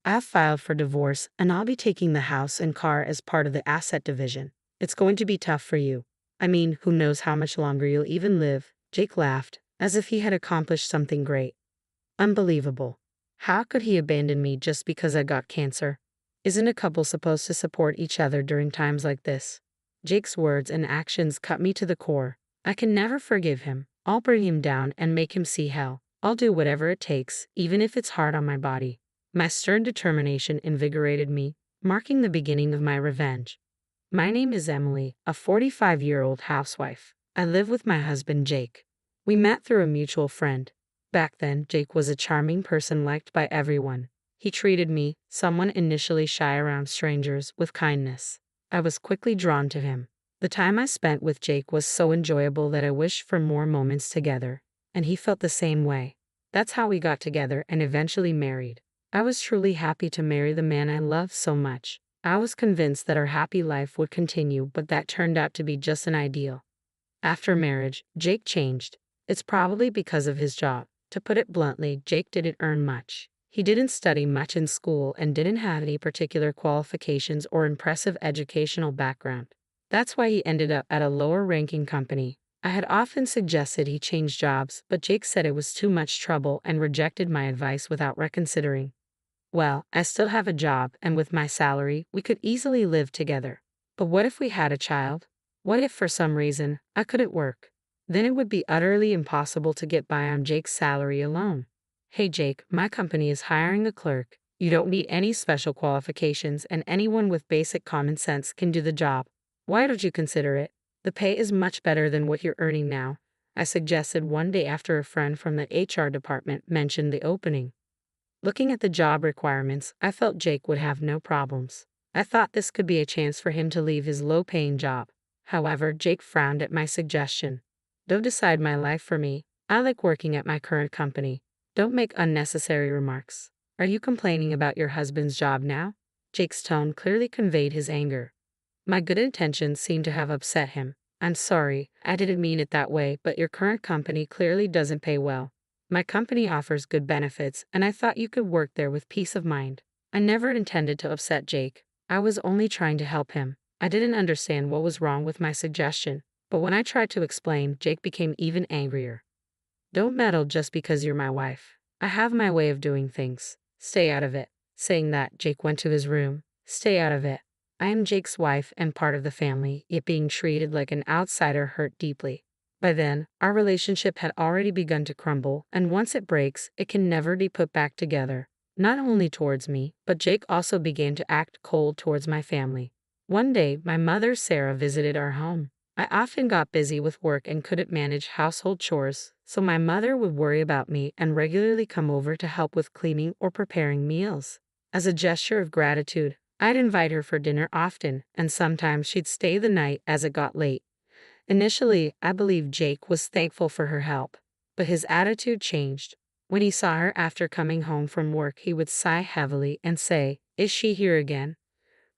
I've filed for divorce and I'll be taking the house and car as part of the asset division. It's going to be tough for you. I mean, who knows how much longer you'll even live? Jake laughed, as if he had accomplished something great. Unbelievable. How could he abandon me just because I got cancer? Isn't a couple supposed to support each other during times like this? Jake's words and actions cut me to the core. I can never forgive him. I'll bring him down and make him see hell. I'll do whatever it takes, even if it's hard on my body. My stern determination invigorated me, marking the beginning of my revenge. My name is Emily, a 45-year-old housewife. I live with my husband, Jake. We met through a mutual friend. Back then, Jake was a charming person liked by everyone. He treated me, someone initially shy around strangers, with kindness. I was quickly drawn to him. The time I spent with Jake was so enjoyable that I wished for more moments together, and he felt the same way. That's how we got together and eventually married. I was truly happy to marry the man I loved so much. I was convinced that our happy life would continue, but that turned out to be just an ideal. After marriage, Jake changed. It's probably because of his job. To put it bluntly, Jake didn't earn much. He didn't study much in school and didn't have any particular qualifications or impressive educational background. That's why he ended up at a lower-ranking company. I had often suggested he change jobs, but Jake said it was too much trouble and rejected my advice without reconsidering. Well, I still have a job, and with my salary, we could easily live together. But what if we had a child? What if for some reason I couldn't work? Then it would be utterly impossible to get by on Jake's salary alone. Hey Jake, my company is hiring a clerk. You don't need any special qualifications, and anyone with basic common sense can do the job. Why don't you consider it? The pay is much better than what you're earning now, I suggested one day after a friend from the HR department mentioned the opening. Looking at the job requirements, I felt Jake would have no problems. I thought this could be a chance for him to leave his low-paying job. However, Jake frowned at my suggestion. Don't decide my life for me. I like working at my current company. Don't make unnecessary remarks. Are you complaining about your husband's job now? Jake's tone clearly conveyed his anger. My good intentions seemed to have upset him. I'm sorry, I didn't mean it that way, but your current company clearly doesn't pay well. My company offers good benefits, and I thought you could work there with peace of mind. I never intended to upset Jake. I was only trying to help him. I didn't understand what was wrong with my suggestion, but when I tried to explain, Jake became even angrier. Don't meddle just because you're my wife. I have my way of doing things. Stay out of it. Saying that, Jake went to his room. Stay out of it. I am Jake's wife and part of the family, yet being treated like an outsider hurt deeply. By then, our relationship had already begun to crumble, and once it breaks, it can never be put back together. Not only towards me, but Jake also began to act cold towards my family. One day, my mother, Sarah, visited our home. I often got busy with work and couldn't manage household chores, so my mother would worry about me and regularly come over to help with cleaning or preparing meals. As a gesture of gratitude, I'd invite her for dinner often, and sometimes she'd stay the night as it got late. Initially, I believed Jake was thankful for her help, but his attitude changed. When he saw her after coming home from work, he would sigh heavily and say, "Is she here again?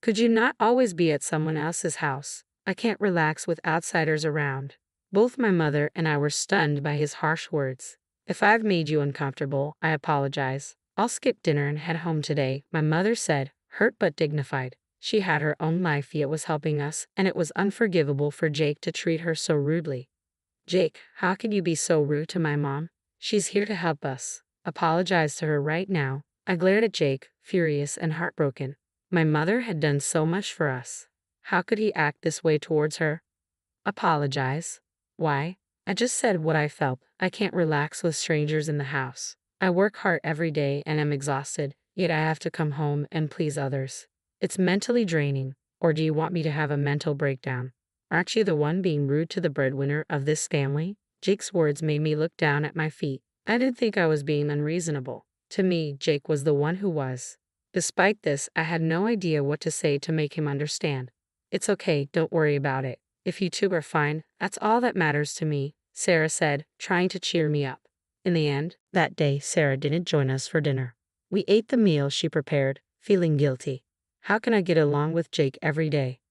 Could you not always be at someone else's house? I can't relax with outsiders around." Both my mother and I were stunned by his harsh words. "If I've made you uncomfortable, I apologize. I'll skip dinner and head home today," my mother said, hurt but dignified. She had her own life yet was helping us, and it was unforgivable for Jake to treat her so rudely. "Jake, how can you be so rude to my mom? She's here to help us. Apologize to her right now." I glared at Jake, furious and heartbroken. My mother had done so much for us. How could he act this way towards her? Apologize? Why? I just said what I felt. I can't relax with strangers in the house. I work hard every day and am exhausted, yet I have to come home and please others. It's mentally draining. Or do you want me to have a mental breakdown? Aren't you the one being rude to the breadwinner of this family? Jake's words made me look down at my feet. I didn't think I was being unreasonable. To me, Jake was the one who was. Despite this, I had no idea what to say to make him understand. "It's okay, don't worry about it. If you two are fine, that's all that matters to me," Sarah said, trying to cheer me up. In the end, that day, Sarah didn't join us for dinner. We ate the meal she prepared, feeling guilty. How can I get along with Jake every day?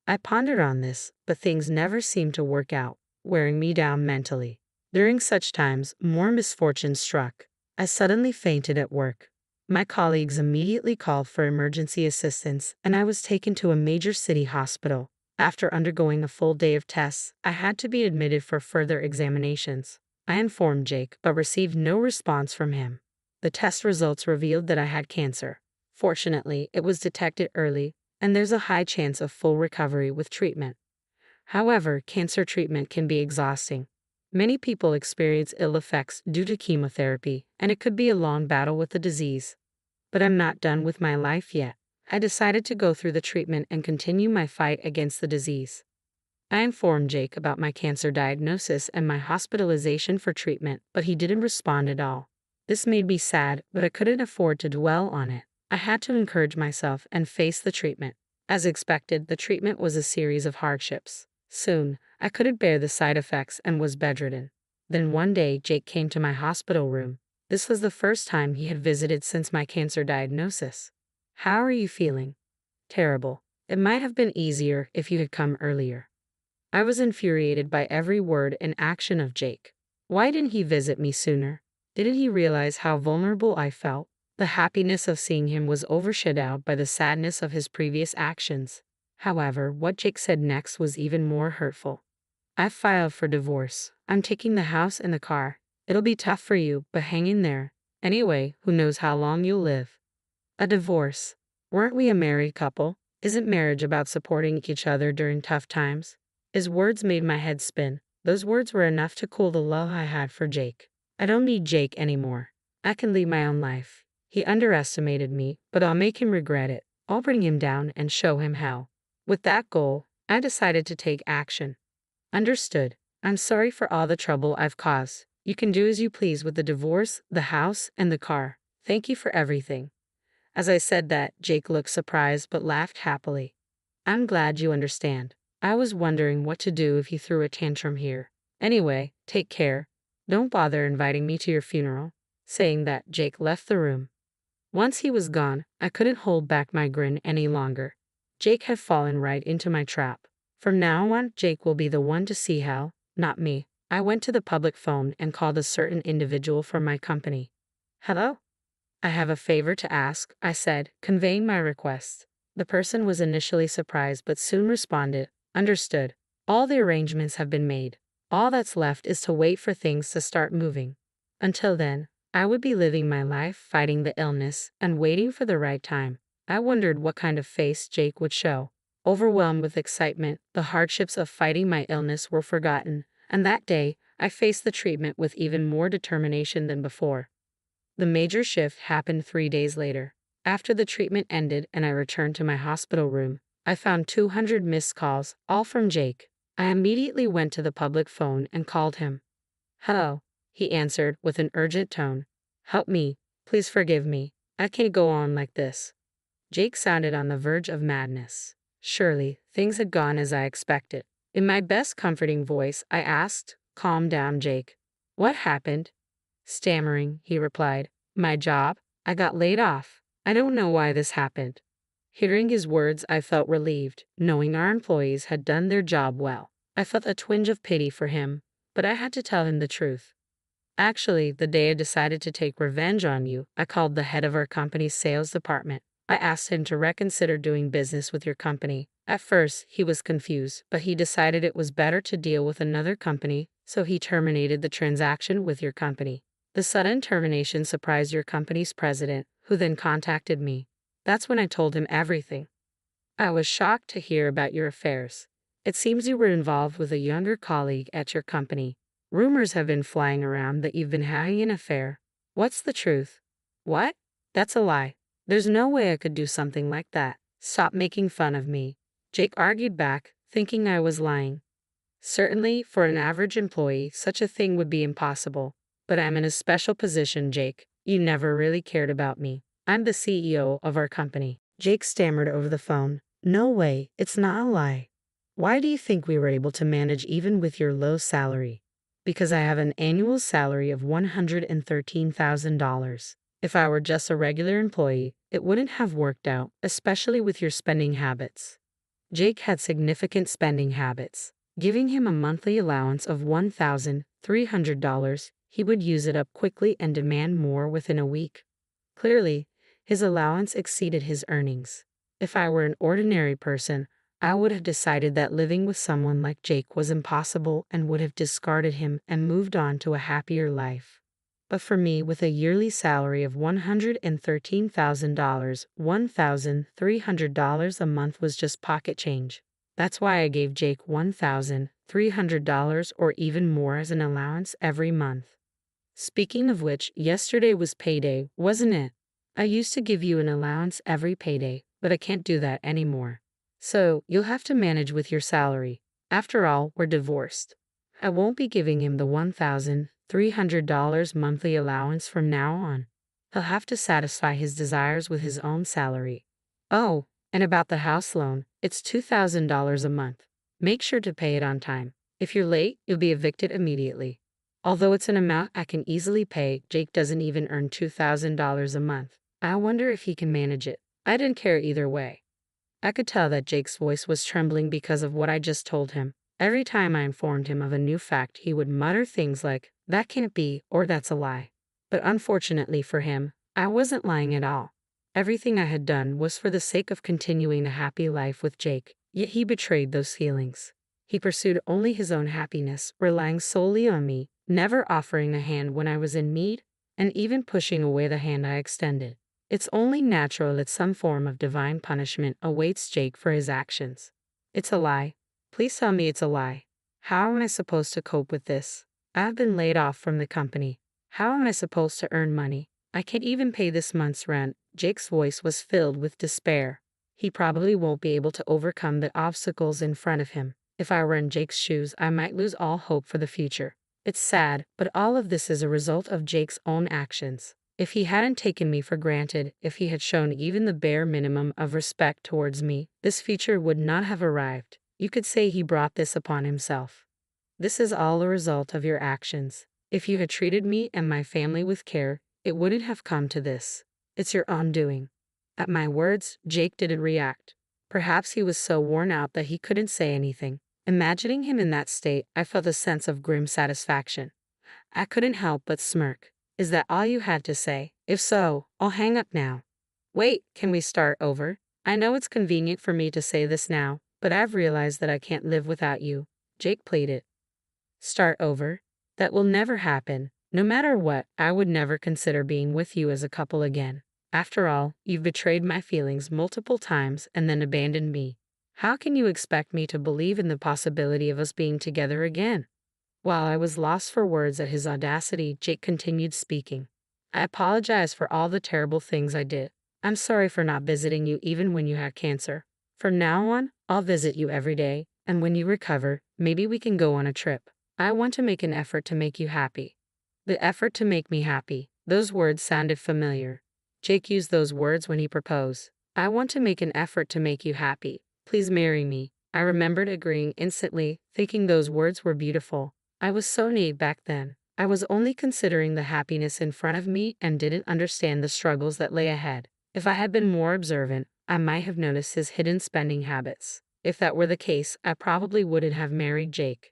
I pondered on this, but things never seemed to work out, wearing me down mentally. During such times, more misfortune struck. I suddenly fainted at work. My colleagues immediately called for emergency assistance, and I was taken to a major city hospital. After undergoing a full day of tests, I had to be admitted for further examinations. I informed Jake, but received no response from him. The test results revealed that I had cancer. Fortunately, it was detected early, and there's a high chance of full recovery with treatment. However, cancer treatment can be exhausting. Many people experience ill effects due to chemotherapy, and it could be a long battle with the disease. But I'm not done with my life yet. I decided to go through the treatment and continue my fight against the disease. I informed Jake about my cancer diagnosis and my hospitalization for treatment, but he didn't respond at all. This made me sad, but I couldn't afford to dwell on it. I had to encourage myself and face the treatment. As expected, the treatment was a series of hardships. Soon, I couldn't bear the side effects and was bedridden. Then one day, Jake came to my hospital room. This was the first time he had visited since my cancer diagnosis. "How are you feeling?" "Terrible. It might have been easier if you had come earlier." I was infuriated by every word and action of Jake. Why didn't he visit me sooner? Didn't he realize how vulnerable I felt? The happiness of seeing him was overshadowed by the sadness of his previous actions. However, what Jake said next was even more hurtful. "I've filed for divorce. I'm taking the house and the car. It'll be tough for you, but hang in there. Anyway, who knows how long you'll live." A divorce. Weren't we a married couple? Isn't marriage about supporting each other during tough times? His words made my head spin. Those words were enough to cool the love I had for Jake. I don't need Jake anymore. I can lead my own life. He underestimated me, but I'll make him regret it. I'll bring him down and show him how. With that goal, I decided to take action. "Understood. I'm sorry for all the trouble I've caused. You can do as you please with the divorce, the house, and the car. Thank you for everything." As I said that, Jake looked surprised but laughed happily. "I'm glad you understand. I was wondering what to do if you threw a tantrum here. Anyway, take care. Don't bother inviting me to your funeral." Saying that, Jake left the room. Once he was gone, I couldn't hold back my grin any longer. Jake had fallen right into my trap. From now on, Jake will be the one to see hell, not me. I went to the public phone and called a certain individual from my company. "Hello? I have a favor to ask," I said, conveying my request. The person was initially surprised but soon responded, "Understood. All the arrangements have been made. All that's left is to wait for things to start moving. Until then, I would be living my life fighting the illness and waiting for the right time." I wondered what kind of face Jake would show. Overwhelmed with excitement, the hardships of fighting my illness were forgotten, and that day, I faced the treatment with even more determination than before. The major shift happened 3 days later. After the treatment ended and I returned to my hospital room, I found 200 missed calls, all from Jake. I immediately went to the public phone and called him. "Hello," he answered with an urgent tone. "Help me. Please forgive me. I can't go on like this." Jake sounded on the verge of madness. Surely, things had gone as I expected. In my best comforting voice, I asked, "Calm down, Jake. What happened?" Stammering, he replied, "My job. I got laid off. I don't know why this happened." Hearing his words, I felt relieved, knowing our employees had done their job well. I felt a twinge of pity for him, but I had to tell him the truth. "Actually, the day I decided to take revenge on you, I called the head of our company's sales department. I asked him to reconsider doing business with your company. At first, he was confused, but he decided it was better to deal with another company, so he terminated the transaction with your company. The sudden termination surprised your company's president, who then contacted me. That's when I told him everything. I was shocked to hear about your affairs. It seems you were involved with a younger colleague at your company. Rumors have been flying around that you've been having an affair. What's the truth?" "What? That's a lie. There's no way I could do something like that. Stop making fun of me." Jake argued back, thinking I was lying. "Certainly, for an average employee, such a thing would be impossible. But I'm in a special position, Jake. You never really cared about me. I'm the CEO of our company." Jake stammered over the phone. "No way, it's not a lie. Why do you think we were able to manage even with your low salary?" "Because I have an annual salary of $113,000. If I were just a regular employee, it wouldn't have worked out, especially with your spending habits." Jake had significant spending habits. Giving him a monthly allowance of $1,300, he would use it up quickly and demand more within a week. Clearly, His allowance exceeded his earnings. If I were an ordinary person, I would have decided that living with someone like Jake was impossible and would have discarded him and moved on to a happier life. But for me, with a yearly salary of $113,000, $1,300 a month was just pocket change. That's why I gave Jake $1,300 or even more as an allowance every month. Speaking of which, yesterday was payday, wasn't it? I used to give you an allowance every payday, but I can't do that anymore. So, you'll have to manage with your salary. After all, we're divorced. I won't be giving him the $1,300 monthly allowance from now on. He'll have to satisfy his desires with his own salary. Oh, and about the house loan, it's $2,000 a month. Make sure to pay it on time. If you're late, you'll be evicted immediately. Although it's an amount I can easily pay, Jake doesn't even earn $2,000 a month. I wonder if he can manage it. I didn't care either way. I could tell that Jake's voice was trembling because of what I just told him. Every time I informed him of a new fact, he would mutter things like, "That can't be," or "That's a lie." But unfortunately for him, I wasn't lying at all. Everything I had done was for the sake of continuing a happy life with Jake, yet he betrayed those feelings. He pursued only his own happiness, relying solely on me, never offering a hand when I was in need, and even pushing away the hand I extended. It's only natural that some form of divine punishment awaits Jake for his actions. It's a lie. Please tell me it's a lie. How am I supposed to cope with this? I've been laid off from the company. How am I supposed to earn money? I can't even pay this month's rent. Jake's voice was filled with despair. He probably won't be able to overcome the obstacles in front of him. If I were in Jake's shoes, I might lose all hope for the future. It's sad, but all of this is a result of Jake's own actions. If he hadn't taken me for granted, if he had shown even the bare minimum of respect towards me, this future would not have arrived. You could say he brought this upon himself. This is all a result of your actions. If you had treated me and my family with care, it wouldn't have come to this. It's your own doing. At my words, Jake didn't react. Perhaps he was so worn out that he couldn't say anything. Imagining him in that state, I felt a sense of grim satisfaction. I couldn't help but smirk. Is that all you had to say? If so, I'll hang up now. Wait, can we start over? I know it's convenient for me to say this now, but I've realized that I can't live without you. Jake pleaded. Start over? That will never happen. No matter what, I would never consider being with you as a couple again. After all, you've betrayed my feelings multiple times and then abandoned me. How can you expect me to believe in the possibility of us being together again? While I was lost for words at his audacity, Jake continued speaking. I apologize for all the terrible things I did. I'm sorry for not visiting you even when you had cancer. From now on, I'll visit you every day, and when you recover, maybe we can go on a trip. I want to make an effort to make you happy. The effort to make me happy. Those words sounded familiar. Jake used those words when he proposed. I want to make an effort to make you happy. Please marry me. I remembered agreeing instantly, thinking those words were beautiful. I was so naive back then. I was only considering the happiness in front of me and didn't understand the struggles that lay ahead. If I had been more observant, I might have noticed his hidden spending habits. If that were the case, I probably wouldn't have married Jake.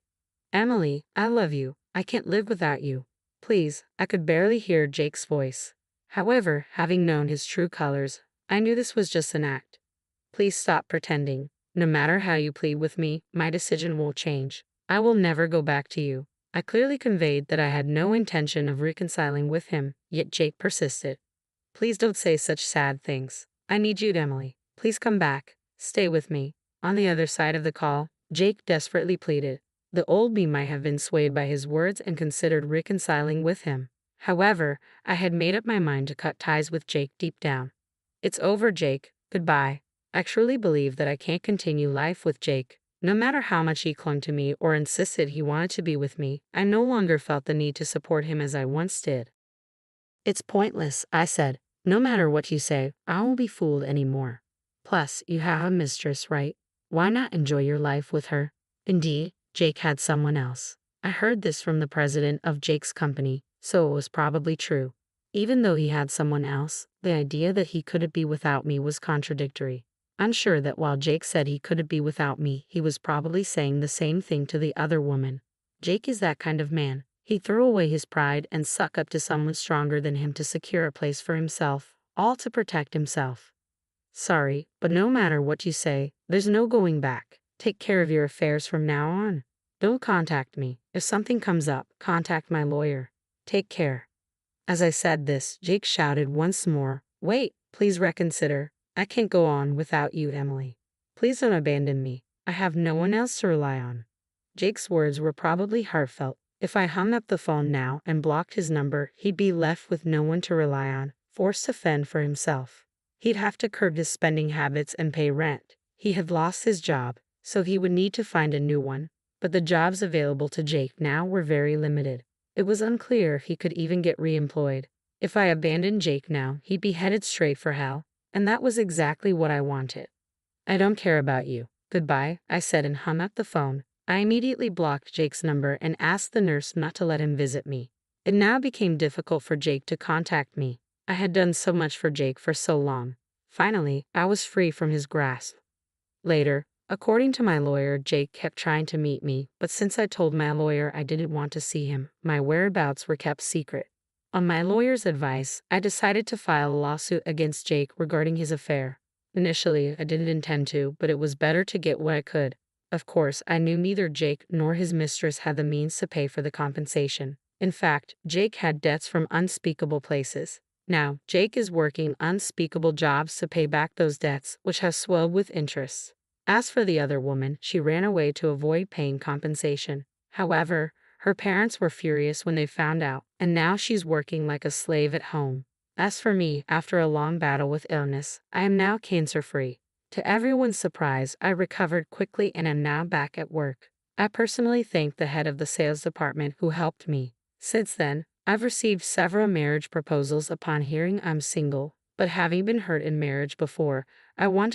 Emily, I love you. I can't live without you. Please, I could barely hear Jake's voice. However, having known his true colors, I knew this was just an act. Please stop pretending. No matter how you plead with me, my decision won't change. I will never go back to you. I clearly conveyed that I had no intention of reconciling with him, yet Jake persisted. Please don't say such sad things. I need you, Emily. Please come back. Stay with me. On the other side of the call, Jake desperately pleaded. The old me might have been swayed by his words and considered reconciling with him. However, I had made up my mind to cut ties with Jake deep down. It's over, Jake. Goodbye. I truly believe that I can't continue life with Jake. No matter how much he clung to me or insisted he wanted to be with me, I no longer felt the need to support him as I once did. It's pointless, I said. No matter what you say, I won't be fooled anymore. Plus, you have a mistress, right? Why not enjoy your life with her? Indeed, Jake had someone else. I heard this from the president of Jake's company, so it was probably true. Even though he had someone else, the idea that he couldn't be without me was contradictory. I'm sure that while Jake said he couldn't be without me, he was probably saying the same thing to the other woman. Jake is that kind of man. He'd throw away his pride and suck up to someone stronger than him to secure a place for himself. all to protect himself. Sorry, but no matter what you say, there's no going back. Take care of your affairs from now on. Don't contact me. If something comes up, contact my lawyer. Take care. As I said this, Jake shouted once more, Wait, please reconsider. I can't go on without you, Emily. Please don't abandon me. I have no one else to rely on. Jake's words were probably heartfelt. If I hung up the phone now and blocked his number, he'd be left with no one to rely on, forced to fend for himself. He'd have to curb his spending habits and pay rent. He had lost his job, so he would need to find a new one. But the jobs available to Jake now were very limited. It was unclear if he could even get reemployed. If I abandoned Jake now, he'd be headed straight for hell, and that was exactly what I wanted. I don't care about you. Goodbye, I said and hung up the phone. I immediately blocked Jake's number and asked the nurse not to let him visit me. It now became difficult for Jake to contact me. I had done so much for Jake for so long. Finally, I was free from his grasp. Later, according to my lawyer, Jake kept trying to meet me, but since I told my lawyer I didn't want to see him, my whereabouts were kept secret. On my lawyer's advice, I decided to file a lawsuit against Jake regarding his affair. Initially, I didn't intend to, but it was better to get what I could. Of course, I knew neither Jake nor his mistress had the means to pay for the compensation. In fact, Jake had debts from unspeakable places. Now, Jake is working unspeakable jobs to pay back those debts, which have swelled with interest. As for the other woman, she ran away to avoid paying compensation. However, her parents were furious when they found out, and now she's working like a slave at home. As for me, after a long battle with illness, I am now cancer-free. To everyone's surprise, I recovered quickly and am now back at work. I personally thank the head of the sales department who helped me. Since then, I've received several marriage proposals upon hearing I'm single, but having been hurt in marriage before, I want to